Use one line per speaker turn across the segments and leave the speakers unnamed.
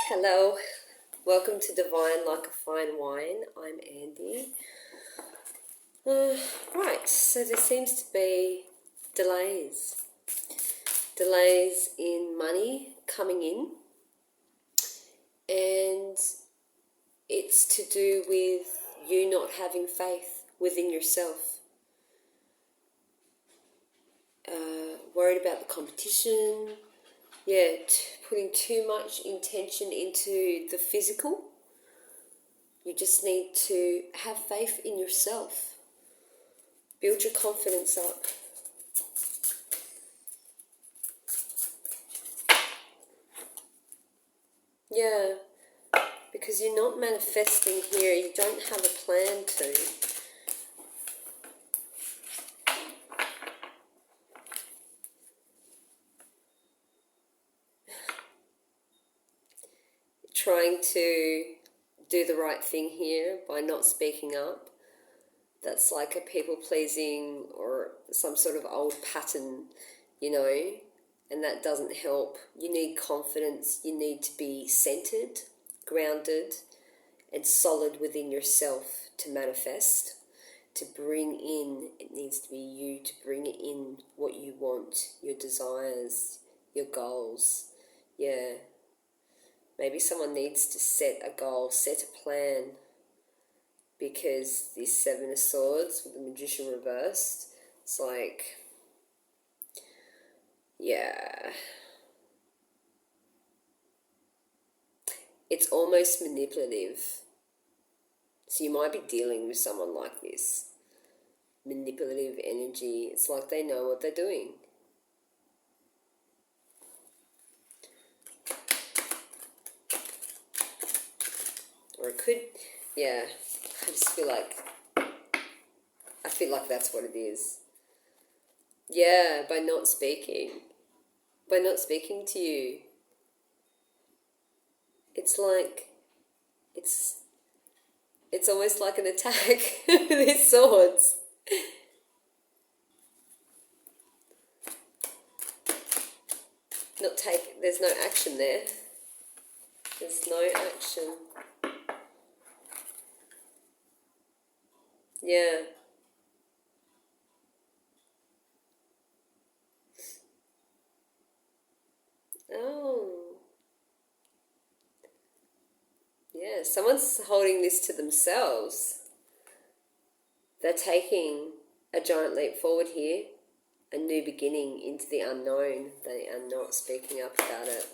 Hello, welcome to Divine Like a Fine Wine. I'm Andy. Right, so there seems to be delays. Delays in money coming in, and it's to do with you not having faith within yourself. Worried about the competition, putting too much intention into the physical. You just need to have faith in yourself. Build your confidence up. Yeah, because you're not manifesting here. You don't have a plan to. Trying to do the right thing here by not speaking up. That's like a people-pleasing or some sort of old pattern, and that doesn't help. You need confidence. You need to be centered, grounded, and solid within yourself to manifest, to bring in. It needs to be you to bring in what you want, your desires, your goals. Yeah. Maybe someone needs to set a goal, set a plan, because this Seven of Swords with the Magician reversed, it's like, it's almost manipulative. So you might be dealing with someone like this. Manipulative energy. It's like they know what they're doing. Or it could, I feel like that's what it is. Yeah, by not speaking to you. It's like, it's almost like an attack with these swords. There's no action there. There's no action. Yeah. Oh. Yeah, someone's holding this to themselves. They're taking a giant leap forward here, a new beginning into the unknown. They are not speaking up about it.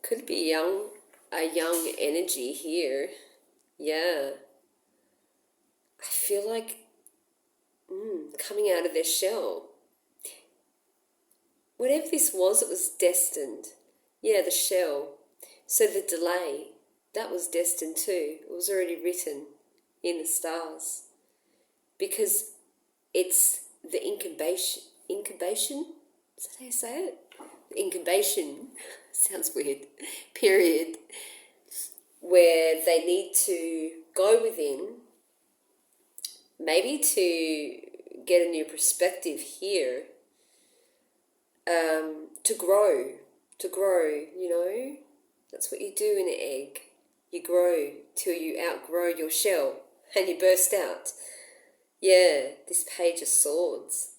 Could be a young energy here. Yeah. I feel like coming out of their shell. Whatever this was, it was destined. Yeah, the shell. So the delay, that was destined too. It was already written in the stars. Because it's the incubation. Is that how you say it? The incubation, sounds weird, period, where they need to go within, maybe to get a new perspective here, to grow, That's what you do in an egg. You grow till you outgrow your shell and you burst out. Yeah, this Page of Swords.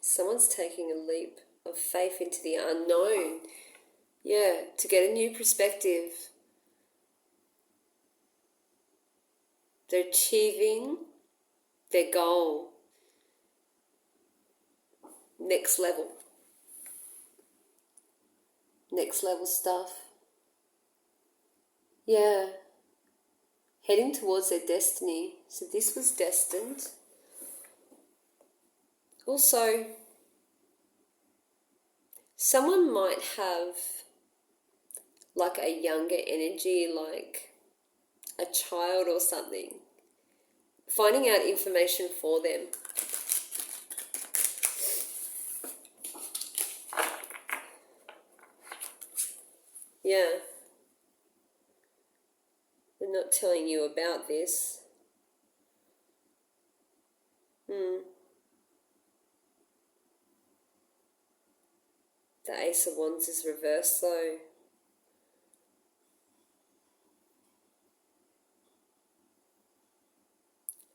Someone's taking a leap of faith into the unknown. Yeah, to get a new perspective. They're achieving their goal. Next level. Next level stuff. Yeah. Heading towards their destiny. So this was destined. Also, someone might have like a younger energy, like a child or something, finding out information for them. Yeah. They're not telling you about this. Hmm. The Ace of Wands is reversed though.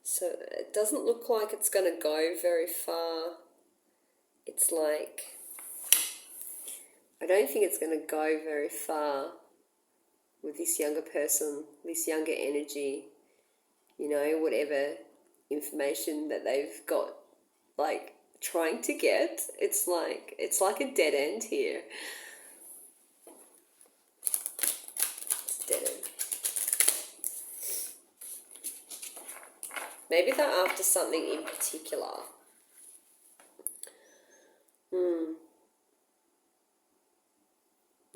So it doesn't look like it's going to go very far. It's like, I don't think it's going to go very far with this younger person, this younger energy, you know, whatever information that they've got, like, trying to get. It's like a dead end here. It's a dead end. Maybe they're after something in particular.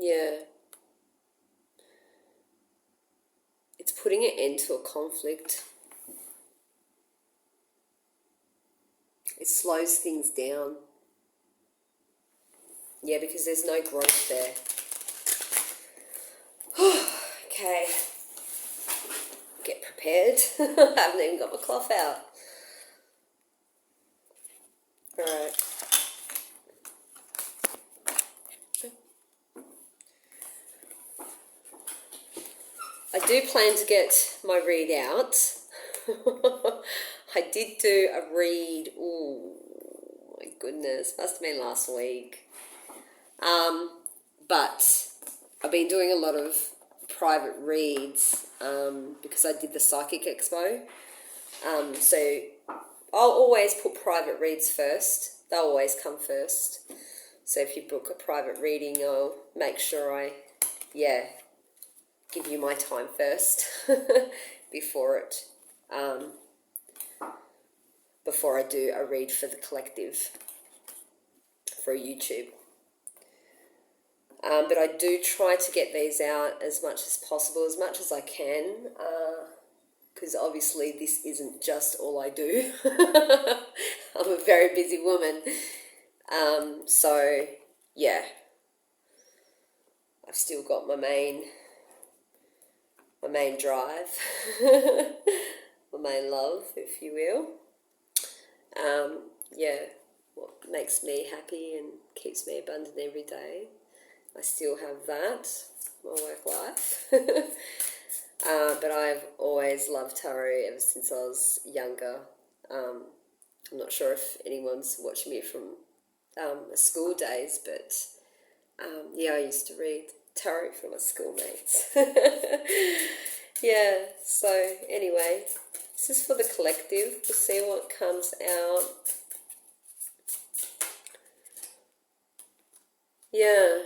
Yeah. It's putting an end to a conflict. It slows things down. Yeah, because there's no growth there. Okay. Get prepared. I haven't even got my cloth out. Alright. I do plan to get my read out. I did do a read, oh my goodness, must have been last week. But I've been doing a lot of private reads because I did the Psychic Expo. So I'll always put private reads first. They'll always come first. So if you book a private reading, I'll make sure I, give you my time first before I do a read for the collective for YouTube. But I do try to get these out as much as possible, as much as I can, because obviously this isn't just all I do. I'm a very busy woman. So, yeah, I've still got my main drive, my main love, if you will. What makes me happy and keeps me abundant every day. I still have that, my work life. But I've always loved tarot ever since I was younger. I'm not sure if anyone's watching me from my school days, but I used to read tarot for my schoolmates. Yeah, so anyway, this is for the collective. We'll see what comes out. Yeah.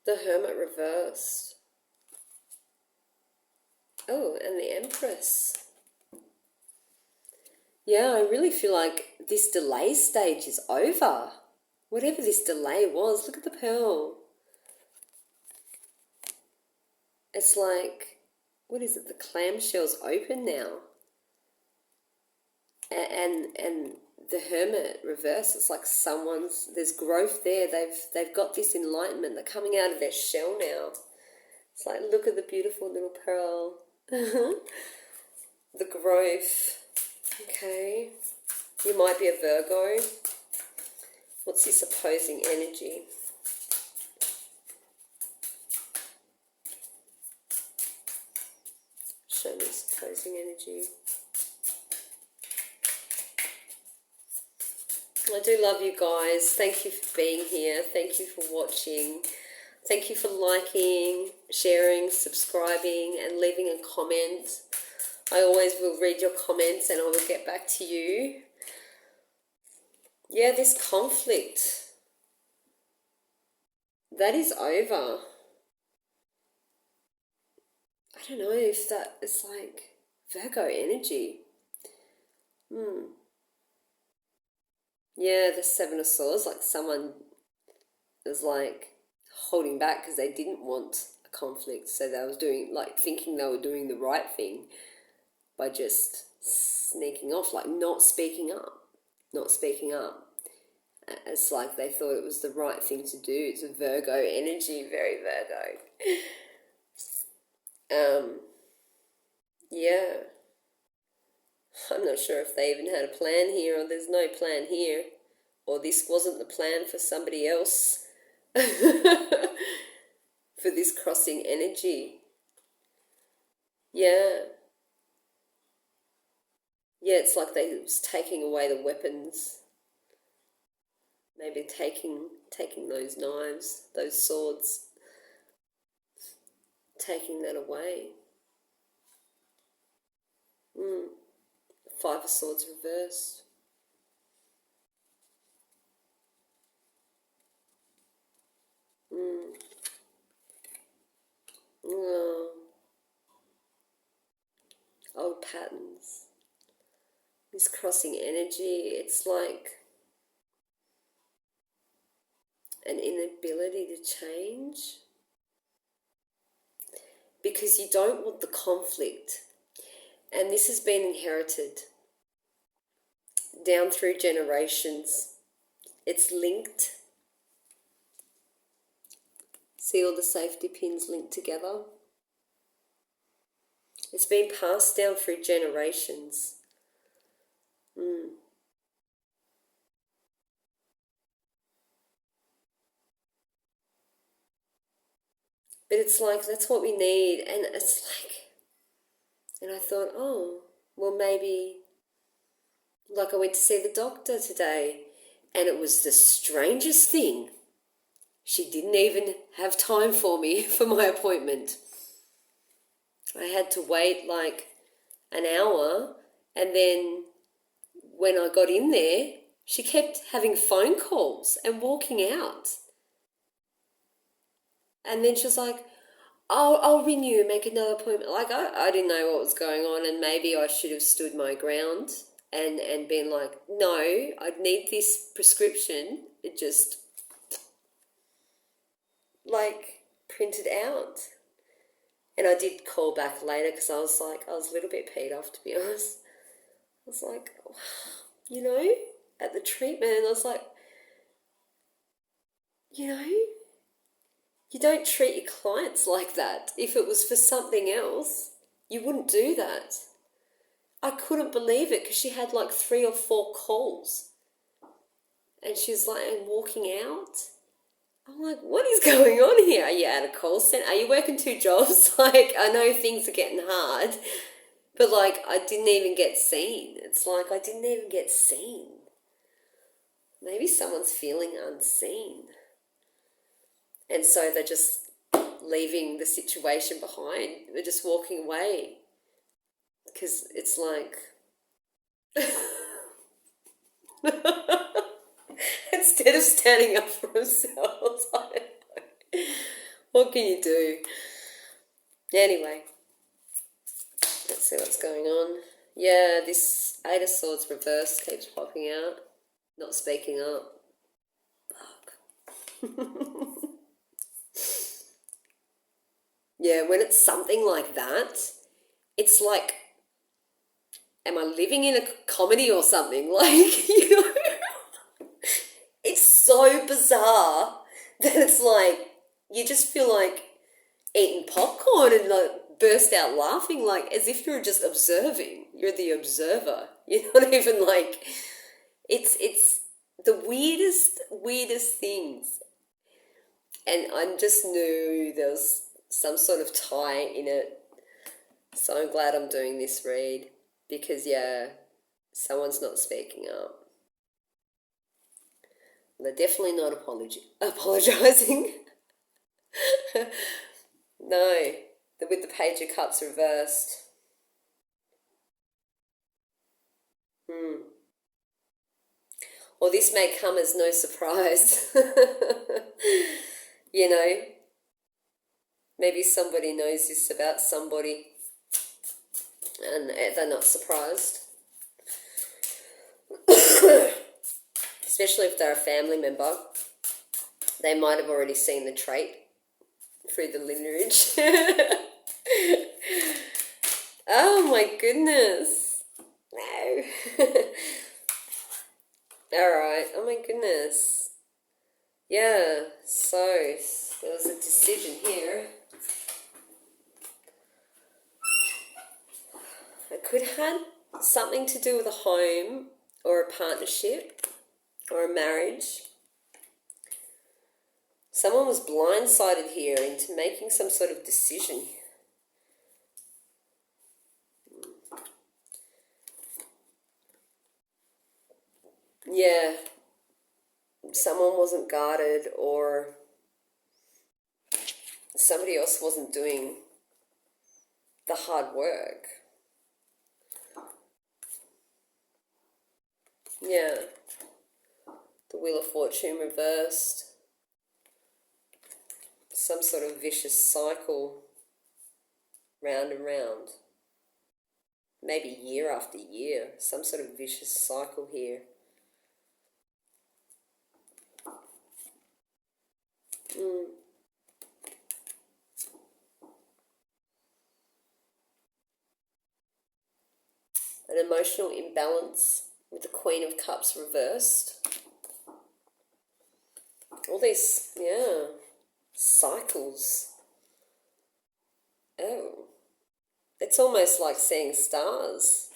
The Hermit reversed. Oh, and the Empress. Yeah, I really feel like this delay stage is over. Whatever this delay was, look at the pearl. It's like, what is it? The clamshell's open now. And the Hermit reverse, it's like there's growth there. They've got this enlightenment. They're coming out of their shell now. It's like, look at the beautiful little pearl. The growth. Okay. You might be a Virgo. What's this opposing energy? Show me this opposing energy. I do love you guys. Thank you for being here. Thank you for watching. Thank you for liking, sharing, subscribing, and leaving a comment. I always will read your comments and I will get back to you. Yeah, this conflict, that is over. I don't know if that is like Virgo energy. Yeah, the Seven of Swords, like someone was like holding back because they didn't want a conflict. So they was thinking they were doing the right thing by just sneaking off, like not speaking up. It's like they thought it was the right thing to do. It's a Virgo energy, very Virgo. Yeah, I'm not sure if they even had a plan here, or there's no plan here, or this wasn't the plan for somebody else for this crossing energy. Yeah. Yeah, it's like they was taking away the weapons. Maybe taking those knives, those swords, taking that away. Five of Swords reversed. Oh, old patterns. This crossing energy, it's like an inability to change because you don't want the conflict. And this has been inherited down through generations. It's linked. See all the safety pins linked together? It's been passed down through generations. But it's like, that's what we need. And it's like, and I thought, oh, well, maybe, like I went to see the doctor today, and it was the strangest thing. She didn't even have time for me for my appointment. I had to wait like an hour, and then when I got in there, she kept having phone calls and walking out. And then she was like, I'll ring you and make another appointment. Like, I didn't know what was going on, and maybe I should have stood my ground and been like, no, I need this prescription. It just, like, printed out. And I did call back later because I was a little bit peed off, to be honest. I was like, you know, at the treatment, I was like, you know, you don't treat your clients like that. If it was for something else, you wouldn't do that. I couldn't believe it because she had like 3 or 4 calls. And she was like, and walking out. I'm like, what is going on here? Are you at a call center? Are you working 2 jobs? Like, I know things are getting hard, but like, I didn't even get seen. It's like, I didn't even get seen. Maybe someone's feeling unseen. And so they're just leaving the situation behind. They're just walking away. Because it's like... Instead of standing up for themselves. I don't know. What can you do? Anyway, let's see what's going on. Yeah, this 8 of Swords reversed keeps popping out. Not speaking up. Fuck. Yeah, when it's something like that, it's like, am I living in a comedy or something? Like, you know, it's so bizarre that it's like, you just feel like eating popcorn and like burst out laughing, like as if you're just observing. You're the observer. You're not even like, it's the weirdest things. And I just knew there was some sort of tie in it. So I'm glad I'm doing this read because, yeah, someone's not speaking up. They're definitely not apologising. No, with the Page of Cups reversed. Or this may come as no surprise. You know, maybe somebody knows this about somebody and they're not surprised. Especially if they're a family member. They might have already seen the trait through the lineage. Oh my goodness. No. Alright, oh my goodness. Yeah, so there was a decision here. It could have something to do with a home or a partnership or a marriage. Someone was blindsided here into making some sort of decision. Yeah, someone wasn't guarded, or somebody else wasn't doing the hard work. Yeah, the Wheel of Fortune reversed. Some sort of vicious cycle, round and round. Maybe year after year, some sort of vicious cycle here. An emotional imbalance with the Queen of Cups reversed. All these, yeah, cycles. Oh, it's almost like seeing stars.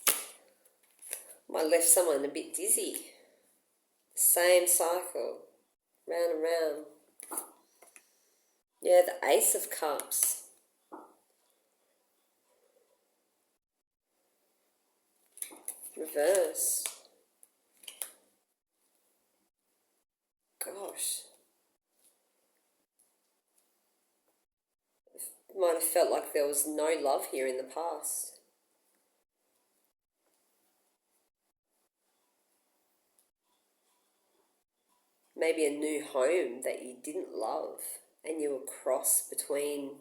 Might left someone a bit dizzy. Same cycle, round and round. Yeah, the Ace of Cups. Reversed. Gosh. Might have felt like there was no love here in the past. Maybe a new home that you didn't love and you were cross between,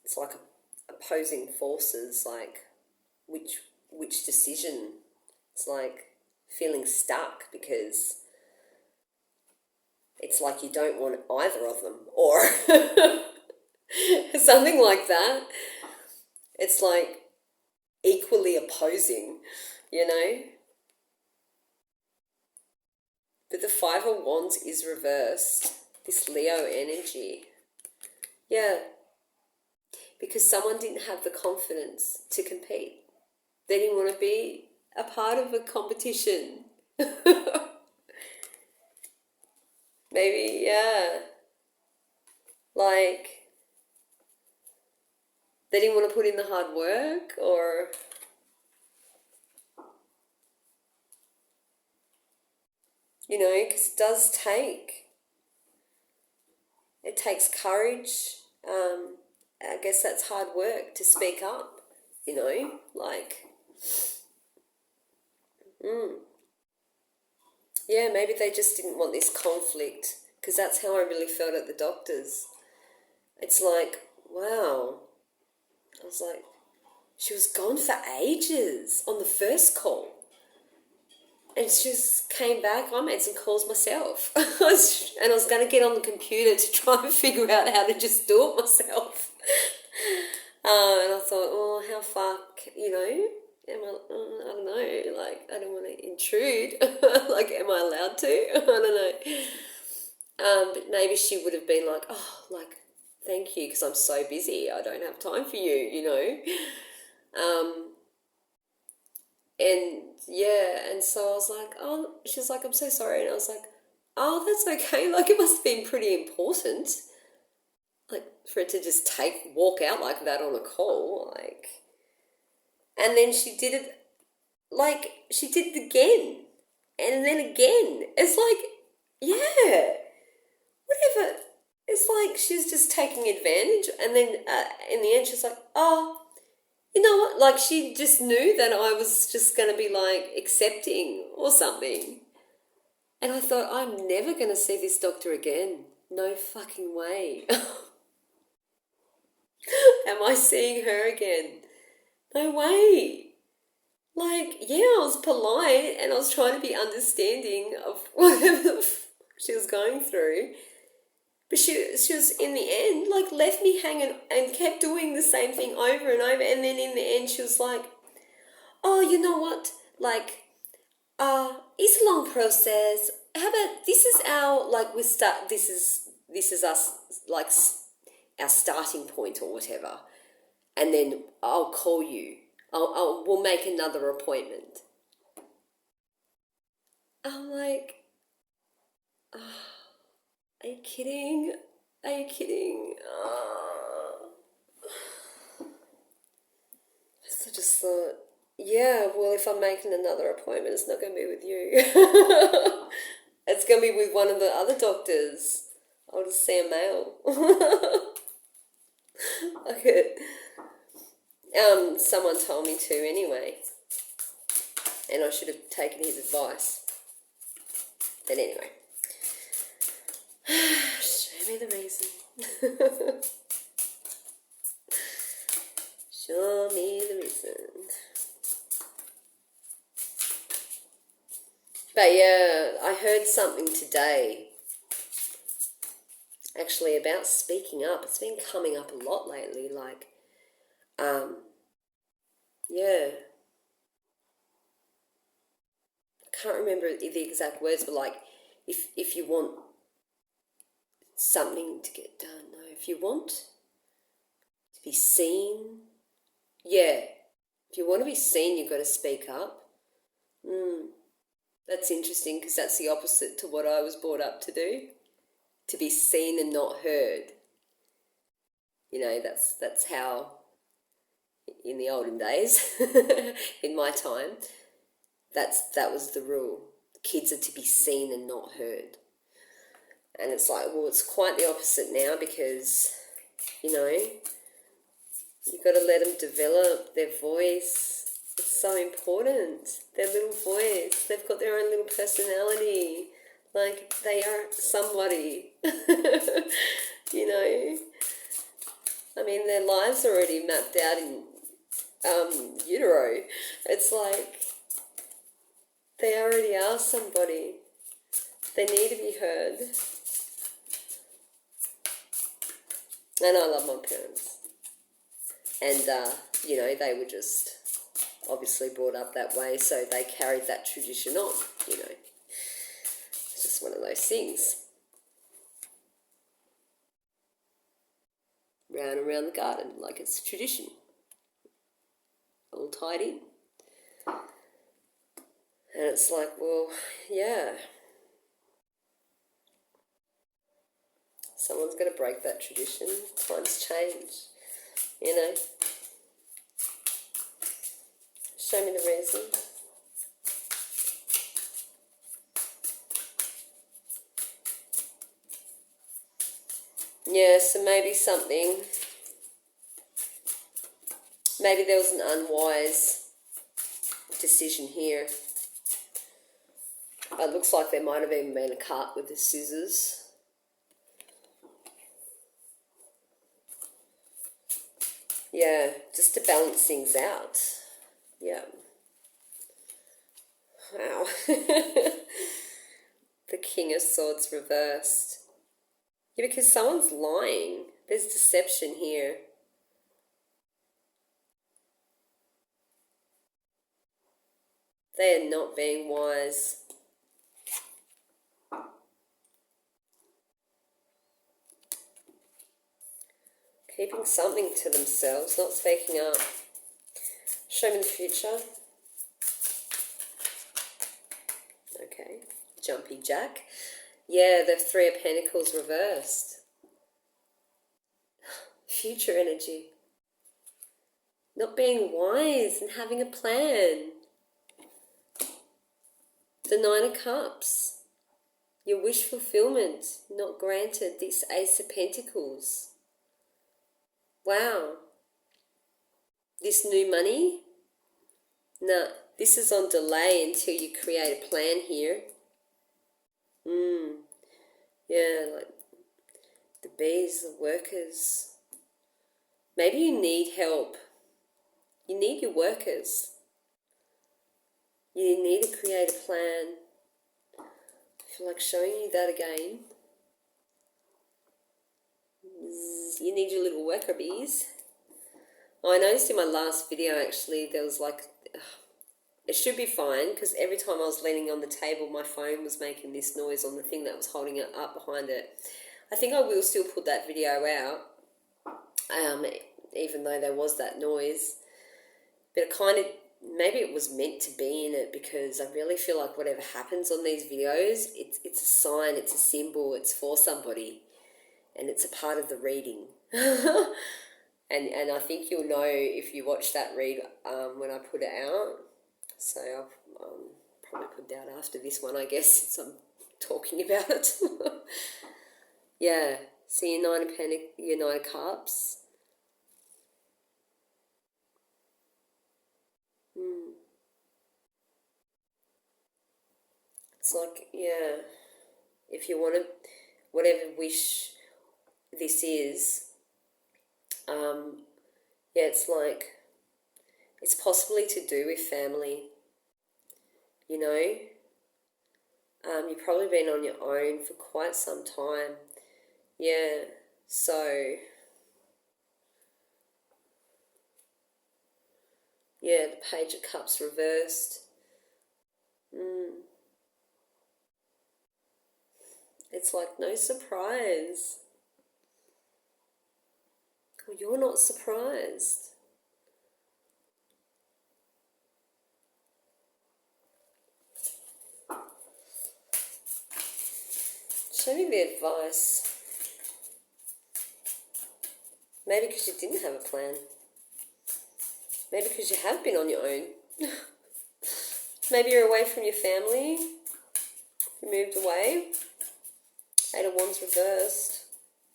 it's like opposing forces, like which decision. It's like feeling stuck because it's like you don't want either of them, or something like that. It's like equally opposing, you know? But the Five of Wands is reversed, this Leo energy. Yeah, because someone didn't have the confidence to compete. They didn't want to be a part of a competition. Maybe, yeah. Like, they didn't want to put in the hard work, or you know, because it takes courage. I guess that's hard work to speak up, you know, like, yeah, maybe they just didn't want this conflict, because that's how I really felt at the doctor's. It's like, wow. I was like, she was gone for ages on the first call. And she just came back. I made some calls myself. And I was going to get on the computer to try and figure out how to just do it myself. And I thought, oh, how far, you know, I don't know, like, I don't want to intrude. Like, am I allowed to? I don't know. But maybe she would have been like, oh, like, thank you, because I'm so busy. I don't have time for you, you know. And yeah, and so I was like, oh, she's like, I'm so sorry. And I was like, oh, that's okay. Like, it must have been pretty important, like, for it to just walk out like that on a call, like. And then she did it, like, she did it again, and then again. It's like, yeah, whatever. It's like she's just taking advantage, and then in the end, she's like, oh, you know what? Like, she just knew that I was just going to be, like, accepting or something. And I thought, I'm never going to see this doctor again. No fucking way. Am I seeing her again? No way. Like, yeah, I was polite and I was trying to be understanding of whatever she was going through. But she was, in the end, like, left me hanging and kept doing the same thing over and over. And then in the end, she was like, oh, you know what? Like, it's a long process. How about this is our, like, we start, this is us, like, our starting point or whatever. And then I'll call you. We'll make another appointment. I'm like, oh, are you kidding? Are you kidding? Oh. So I just thought, yeah, well, if I'm making another appointment, it's not going to be with you. It's going to be with one of the other doctors. I'll just see a male. Okay. Someone told me to anyway, and I should have taken his advice. But anyway, show me the reason. Show me the reason. But yeah, I heard something today, actually, about speaking up. It's been coming up a lot lately, like, yeah. I can't remember the exact words, but like, if you want something to get done, no, if you want to be seen, yeah, if you want to be seen, you've got to speak up. That's interesting, because that's the opposite to what I was brought up to do, to be seen and not heard. You know, that's how, in the olden days, in my time, that was the rule. Kids are to be seen and not heard. And it's like, well, it's quite the opposite now, because, you know, you've got to let them develop their voice. It's so important. Their little voice. They've got their own little personality. Like, they are somebody. You know? I mean, their lives are already mapped out in utero. It's like, they already are somebody. They need to be heard. And I love my parents. And, you know, they were just obviously brought up that way, so they carried that tradition on, you know. It's just one of those things. Round and round the garden, like it's a tradition. All tied in. And it's like, well, yeah. Someone's got to break that tradition. Times change, you know. Show me the reason. Yeah, so maybe there was an unwise decision here. It looks like there might have even been a cut with the scissors. Yeah, just to balance things out. Yeah. Wow. The King of Swords reversed. Yeah, because someone's lying. There's deception here. They are not being wise. Keeping something to themselves, not speaking up. Show me the future. Okay. Jumpy Jack. Yeah, the Three of Pentacles reversed. Future energy. Not being wise and having a plan. The Nine of Cups. Your wish fulfillment not granted. This Ace of Pentacles. Wow. This new money? Nah, this is on delay until you create a plan here. Yeah, like the bees, the workers. Maybe you need help. You need your workers. You need to create a plan. I feel like showing you that again. You need your little worker bees. Oh, I noticed in my last video, actually, there was like It should be fine, because every time I was leaning on the table, my phone was making this noise on the thing that was holding it up behind it. I think I will still put that video out, even though there was that noise. But it kind of, maybe it was meant to be in it, because I really feel like whatever happens on these videos, it's a sign, it's a symbol, it's for somebody, and it's a part of the reading. And I think you'll know if you watch that read when I put it out. So I'll probably put it out after this one, I guess, since I'm talking about it. Yeah, so your Nine of Cups. It's like, yeah, if you want to, whatever wish this is, yeah, it's like, it's possibly to do with family, you know. You've probably been on your own for quite some time. Yeah, so, yeah, the Page of Cups reversed. It's like no surprise. Well, you're not surprised. Show me the advice. Maybe because you didn't have a plan. Maybe because you have been on your own. Maybe you're away from your family. You moved away. Eight of Wands reversed.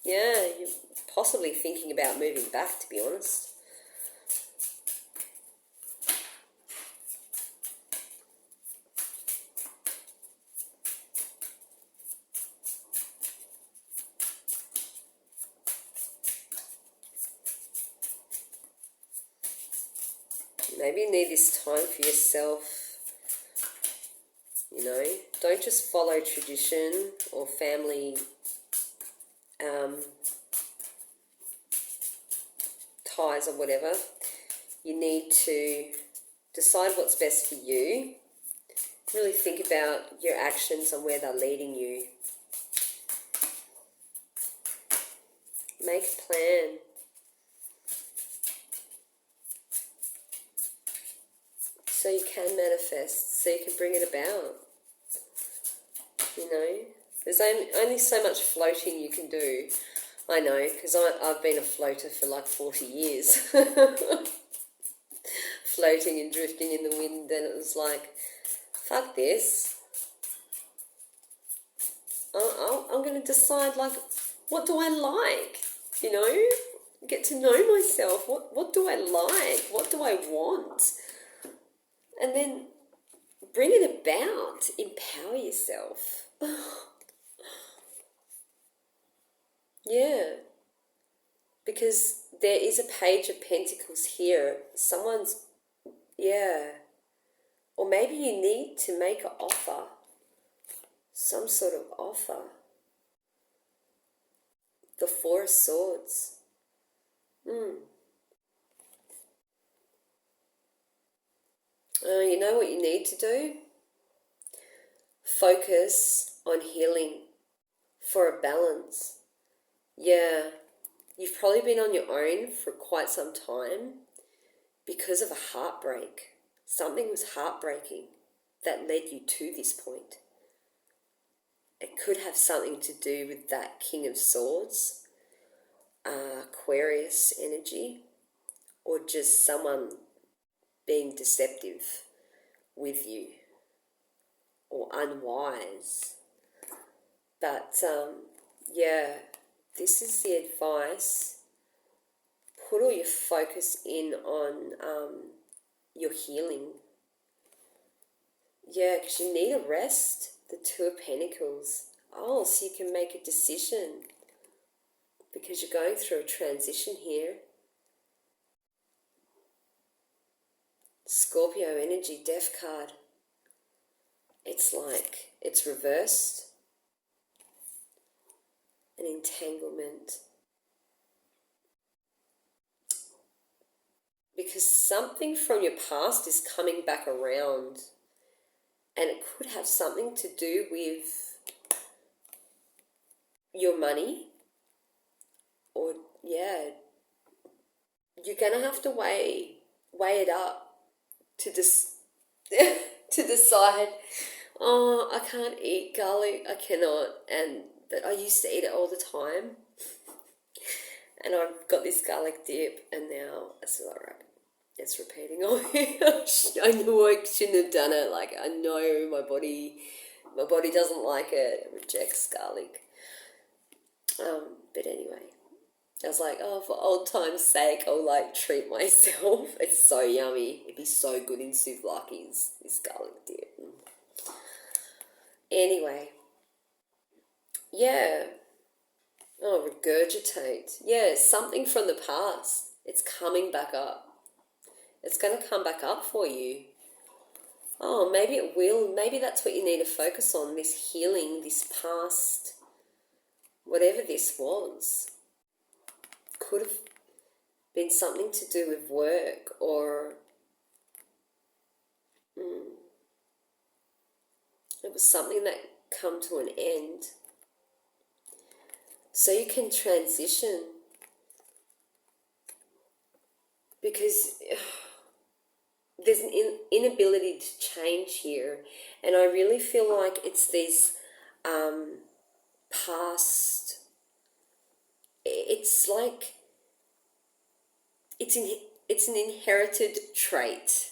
Yeah, you're possibly thinking about moving back, to be honest. Maybe you need this time for yourself. You know, don't just follow tradition or family ties or whatever. You need to decide what's best for you. Really think about your actions and where they're leading you. Make a plan. So you can manifest, so you can bring it about. You know, there's only so much floating you can do. I know, because I've been a floater for like 40 years. Floating and drifting in the wind, and it was like, fuck this. I'm going to decide, like, what do I like? You know, get to know myself. What do I like? What do I want? And then bring it about. Empower yourself. Yeah. Because there is a Page of Pentacles here. Someone's, yeah. Or maybe you need to make an offer. Some sort of offer. The Four of Swords. You know what you need to do? Focus on healing for a balance. Yeah, you've probably been on your own for quite some time because of a heartbreak. Something was heartbreaking that led you to this point. It could have something to do with that King of Swords, Aquarius energy, or just someone being deceptive with you or unwise. But yeah, this is the advice. Put all your focus in on your healing. Yeah, because you need a rest. The Two of Pentacles. Oh, so you can make a decision because you're going through a transition here. Scorpio energy, Death card. It's like it's reversed. An entanglement. because something from your past is coming back around, and it could have something to do with your money, or yeah, you're gonna have to weigh it up to to decide. Oh, I can't eat garlic. I cannot, but I used to eat it all the time, and I've got this garlic dip, and now it's all right. It's repeating. Oh, I knew I shouldn't have done it. Like, I know my body doesn't like it. It rejects garlic. But anyway, I was like, oh, for old time's sake, I'll like treat myself. It's so yummy. It'd be so good in souvlaki's, this garlic dip. Anyway, yeah. Oh, regurgitate. Yeah, something from the past. It's coming back up. It's going to come back up for you. Oh, maybe it will. Maybe that's what you need to focus on, this healing, this past, whatever this was. Could have been something to do with work, or it was something that come to an end. So you can transition, because there's an inability to change here, and I really feel like it's these past. It's like it's an inherited trait.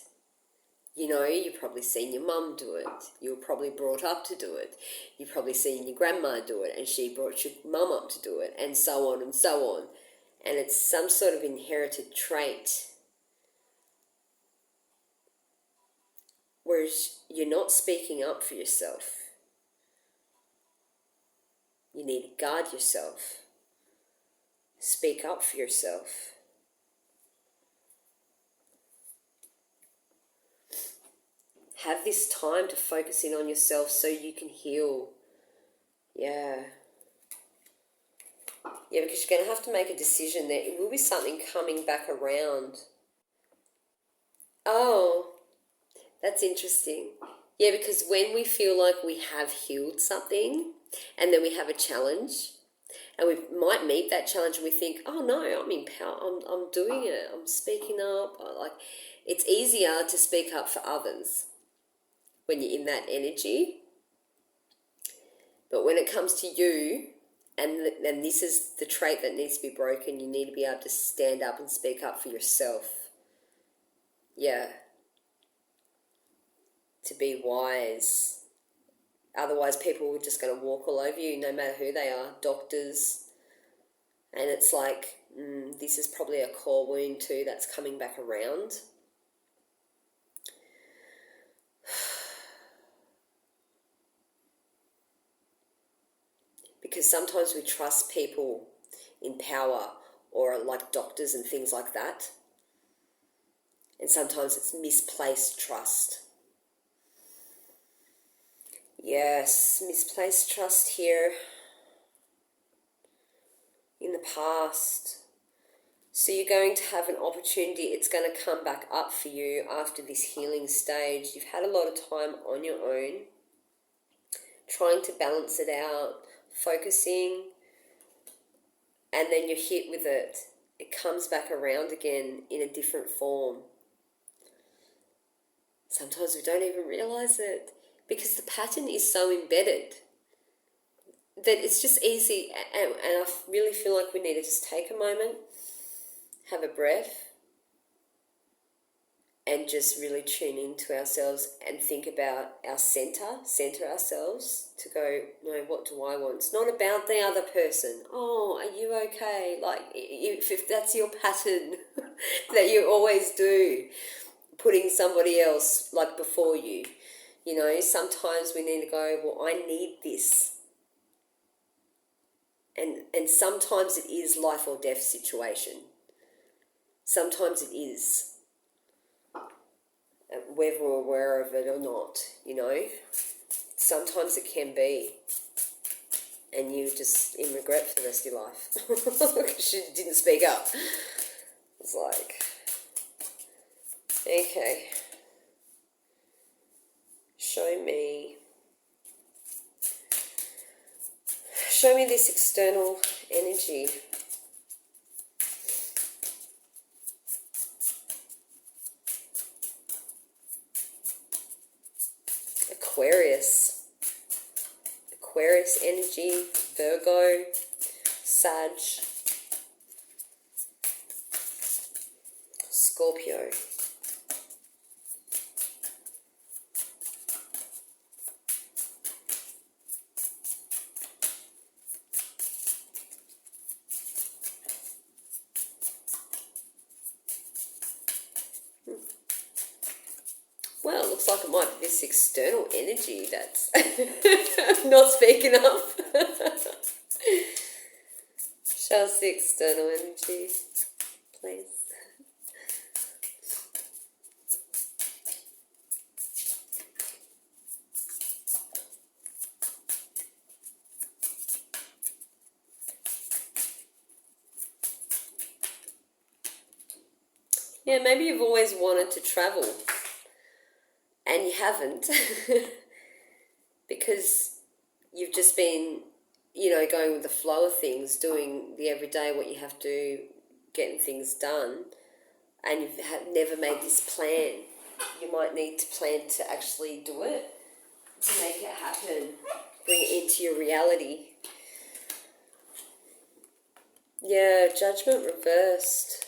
You know, you've probably seen your mum do it. You were probably brought up to do it. You've probably seen your grandma do it, and she brought your mum up to do it, and so on and so on. And it's some sort of inherited trait. Whereas you're not speaking up for yourself. You need to guard yourself. Speak up for yourself. Have this time to focus in on yourself so you can heal. Yeah. Yeah, because you're going to have to make a decision there. It will be something coming back around. Oh, that's interesting. Yeah, because when we feel like we have healed something and then we have a challenge, and we might meet that challenge and we think, oh no, I'm in power, I'm doing it, I'm speaking up. It's easier to speak up for others when you're in that energy. But when it comes to you, and this is the trait that needs to be broken, you need to be able to stand up and speak up for yourself. Yeah. To be wise. Otherwise, people are just going to walk all over you, no matter who they are, doctors. And it's like, this is probably a core wound too that's coming back around. Because sometimes we trust people in power, or like doctors and things like that. And sometimes it's misplaced trust. Yes, misplaced trust here in the past. So you're going to have an opportunity. It's going to come back up for you after this healing stage. You've had a lot of time on your own, trying to balance it out, focusing, and then you're hit with it. It comes back around again in a different form. Sometimes we don't even realize it because the pattern is so embedded that it's just easy. And I really feel like we need to just take a moment, have a breath, and just really tune into ourselves and think about our center ourselves to go, no, what do I want? It's not about the other person. Oh, are you okay? Like, if that's your pattern that you always do, putting somebody else like before you, you know, sometimes we need to go, well, I need this. And sometimes it is life or death situation. Sometimes it is. Whether we're aware of it or not, you know. Sometimes it can be. And you just in regret for the rest of your life. Because you didn't speak up. It's like, Okay. Show me this external energy. Aquarius energy, Virgo, Sag, Scorpio. Well, it looks like it might be this external energy that's not speaking up. Show us the external energy, please. Yeah, maybe you've always wanted to travel and you haven't because you've just been, going with the flow of things, doing the everyday, what you have to, getting things done, and you've never made this plan. You might need to plan to actually do it, to make it happen, bring it into your reality. Yeah, Judgment reversed.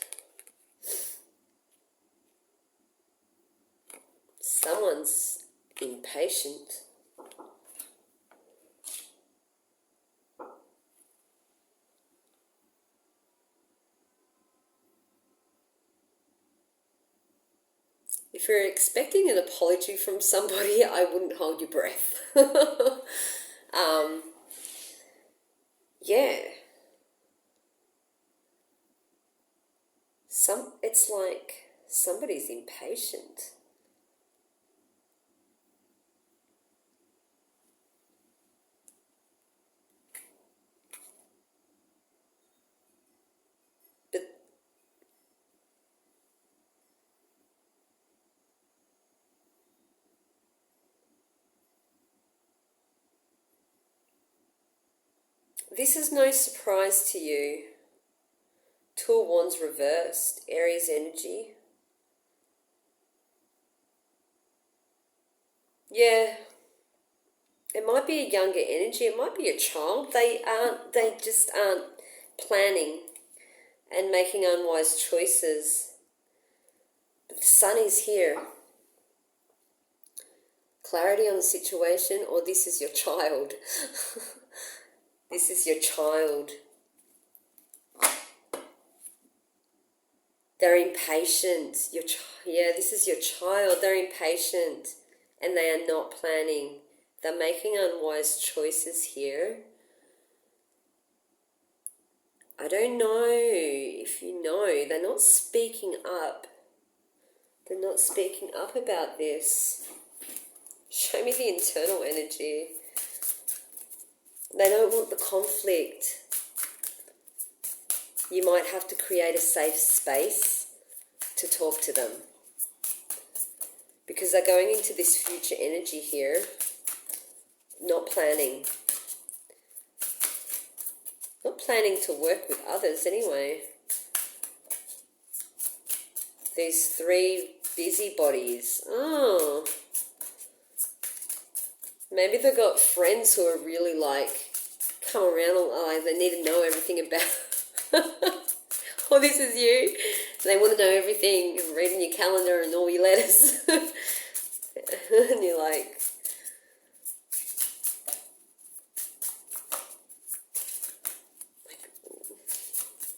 Someone's impatient. If you're expecting an apology from somebody, I wouldn't hold your breath. Yeah. It's like somebody's impatient. But this is no surprise to you. Two of Wands reversed, Aries energy. Yeah, it might be a younger energy, it might be a child. They just aren't planning and making unwise choices. But the sun is here. Clarity on the situation, or this is your child. This is your child. They're impatient. This is your child. They're impatient and they are not planning. They're making unwise choices here. I don't know if you know, they're not speaking up. They're not speaking up about this. Show me the internal energy. They don't want the conflict. You might have to create a safe space to talk to them. Because they're going into this future energy here, not planning. Not planning to work with others anyway. These three busybodies. Oh. Maybe they've got friends who are really like, come around, like they need to know everything about. Oh, this is you. They want to know everything, reading your calendar and all your letters. And you're like,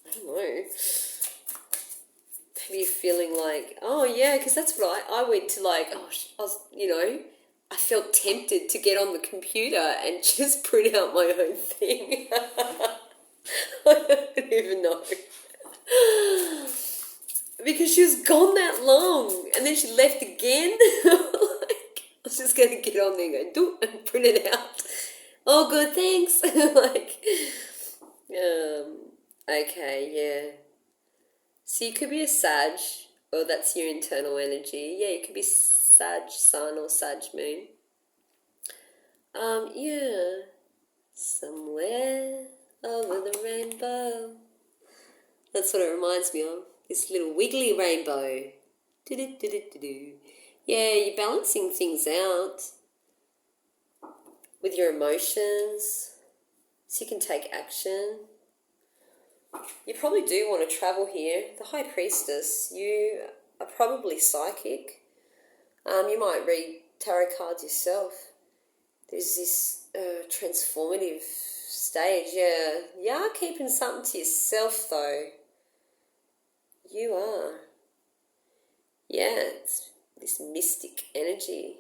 I don't know. Maybe you're feeling like, oh yeah, because that's what I went to, like, I was, I felt tempted to get on the computer and just print out my own thing. I don't even know. Because she was gone that long and then she left again. Like, I was just going to get on there and go, do and print it out. Oh, good, thanks. Okay, yeah. So you could be a Sag Or that's your internal energy. Yeah, you could be Sag Sun or Sag Moon. Yeah, somewhere over the rainbow. That's what it reminds me of. This little wiggly rainbow. Do-do-do-do-do-do. Yeah, you're balancing things out with your emotions so you can take action. You probably do want to travel here. The High Priestess, you are probably psychic. You might read tarot cards yourself. There's this transformative stage. Yeah, you are keeping something to yourself though. You are. Yeah, it's this mystic energy.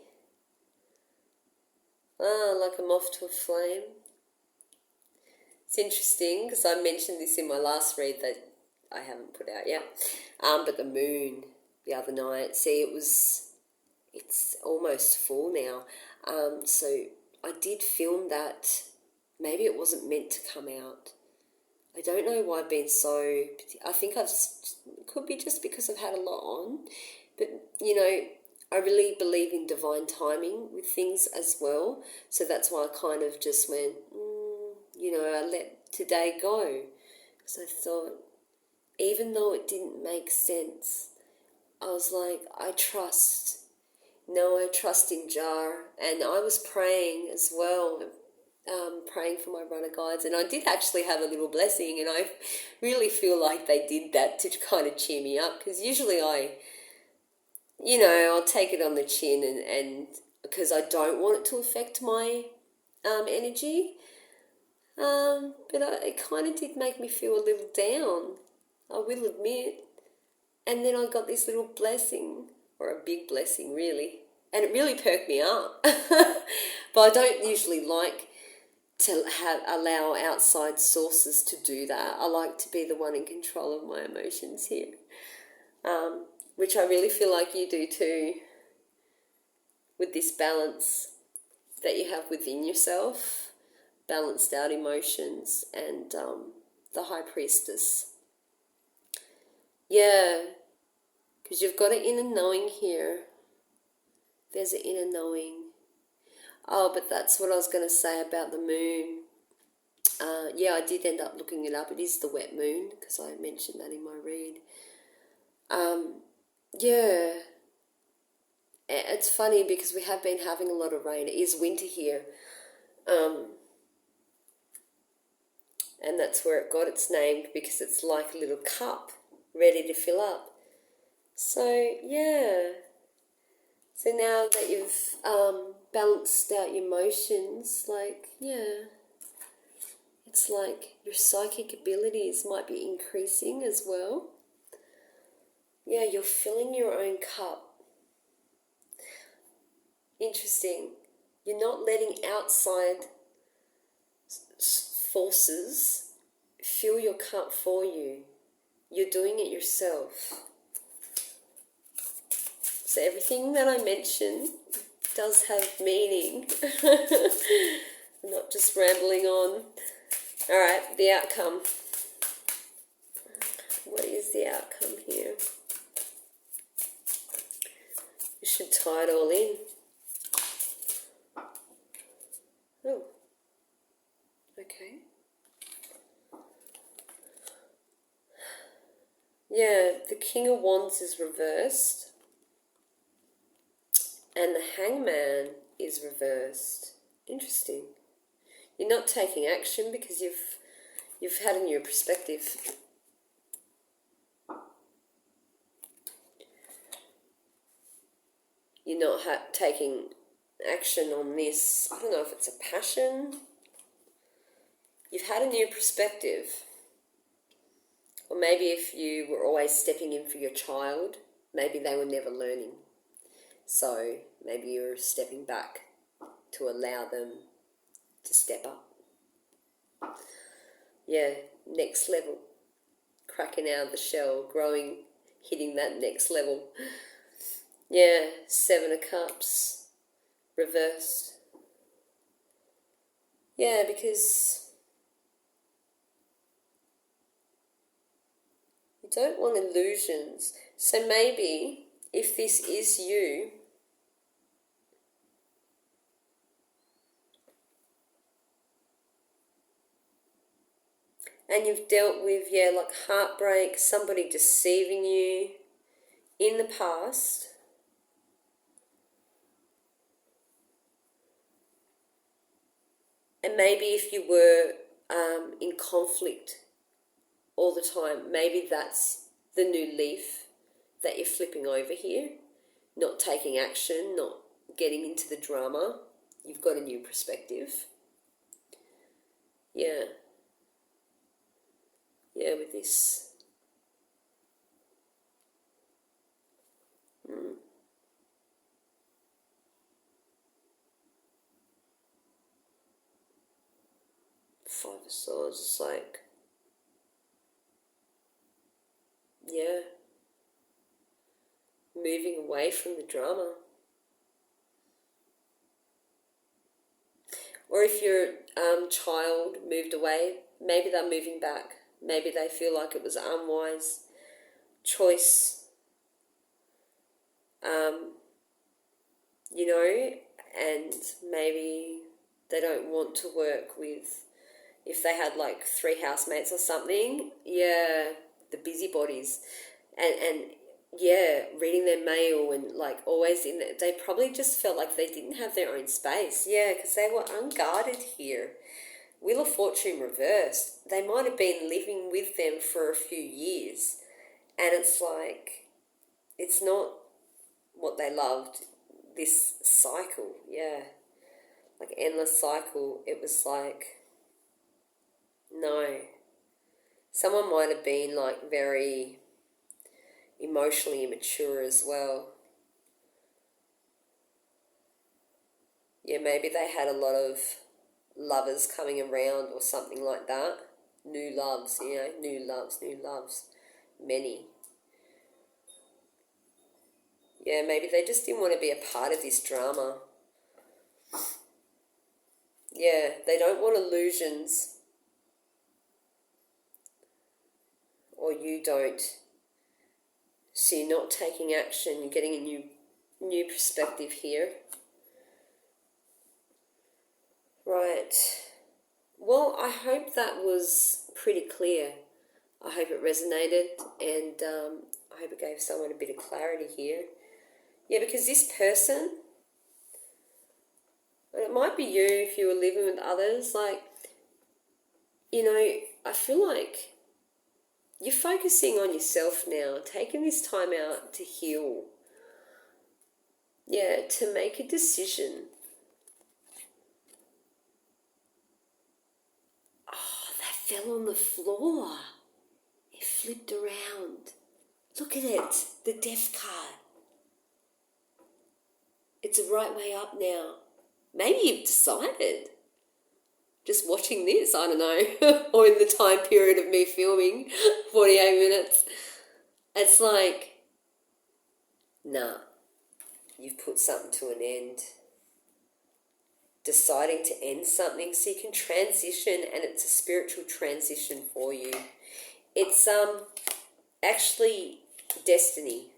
Like a moth to a flame. It's interesting because I mentioned this in my last read that I haven't put out yet. But the moon the other night, see, it's almost full now. So I did film that. Maybe it wasn't meant to come out. I don't know why I've been so... I think could be just because I've had a lot on. But, you know, I really believe in divine timing with things as well. So that's why I kind of just went, you know, I let today go. Because I thought, even though it didn't make sense, I was like, I trust. No, I trust in Jar. And I was praying as well, praying for my runner guides. And I did actually have a little blessing. And I really feel like they did that to kind of cheer me up. Because usually I'll take it on the chin and because I don't want it to affect my energy. But it kind of did make me feel a little down, I will admit. And then I got this little blessing, or a big blessing really, and it really perked me up. But I don't usually like to allow outside sources to do that. I like to be the one in control of my emotions here, which I really feel like you do too, with this balance that you have within yourself, balanced out emotions, and the High Priestess. Yeah, because you've got an inner knowing here. There's an inner knowing. Oh, but that's what I was going to say about the moon. Yeah, I did end up looking it up. It is the wet moon, because I mentioned that in my read. Yeah. It's funny because we have been having a lot of rain. It is winter here. And that's where it got its name, because it's like a little cup ready to fill up. So, yeah. So now that you've balanced out your emotions, it's like your psychic abilities might be increasing as well. Yeah, you're filling your own cup. Interesting. You're not letting outside forces fill your cup for you. You're doing it yourself. So everything that I mentioned does have meaning. I'm not just rambling on. All right, the outcome. What is the outcome here? You should tie it all in. Oh, okay. Yeah, the King of Wands is reversed. And the Hangman is reversed. Interesting. You're not taking action because you've had a new perspective. You're not taking action on this. I don't know if it's a passion. You've had a new perspective. Or maybe if you were always stepping in for your child, maybe they were never learning. So maybe you're stepping back to allow them to step up. Yeah, next level. Cracking out of the shell, growing, hitting that next level. Yeah, 7 of Cups, reversed. Yeah, because You don't want illusions. So maybe if this is you, and you've dealt with, like heartbreak, somebody deceiving you in the past, and maybe if you were in conflict all the time, maybe that's the new leaf that you're flipping over here, not taking action, not getting into the drama. You've got a new perspective. Yeah, with this. Five of Swords, it's like, moving away from the drama. Or if your child moved away, maybe they're moving back. Maybe they feel like it was an unwise choice, and maybe they don't want to work with, if they had like 3 housemates or something, the busybodies, and reading their mail and like always in there, they probably just felt like they didn't have their own space, because they were unguarded here. Wheel of Fortune reversed. They might have been living with them for a few years, and it's like, it's not what they loved, this cycle, like endless cycle. It was like, no. Someone might have been like very emotionally immature as well. Maybe they had a lot of lovers coming around or something like that. New loves, new loves, many. Maybe they just didn't want to be a part of this drama. They don't want illusions. Or you don't. So you're not taking action, you're getting a new perspective here. Right. Well, I hope that was pretty clear. I hope it resonated, and I hope it gave someone a bit of clarity here. Because this person, and it might be you if you were living with others, like, I feel like you're focusing on yourself now, taking this time out to heal. To make a decision. Oh, that fell on the floor. It flipped around. Look at it, the Death card. It's a right way up now. Maybe you've decided. Just watching this, I don't know, or in the time period of me filming, 48 minutes. It's like, nah, you've put something to an end. Deciding to end something so you can transition, and it's a spiritual transition for you. It's actually destiny.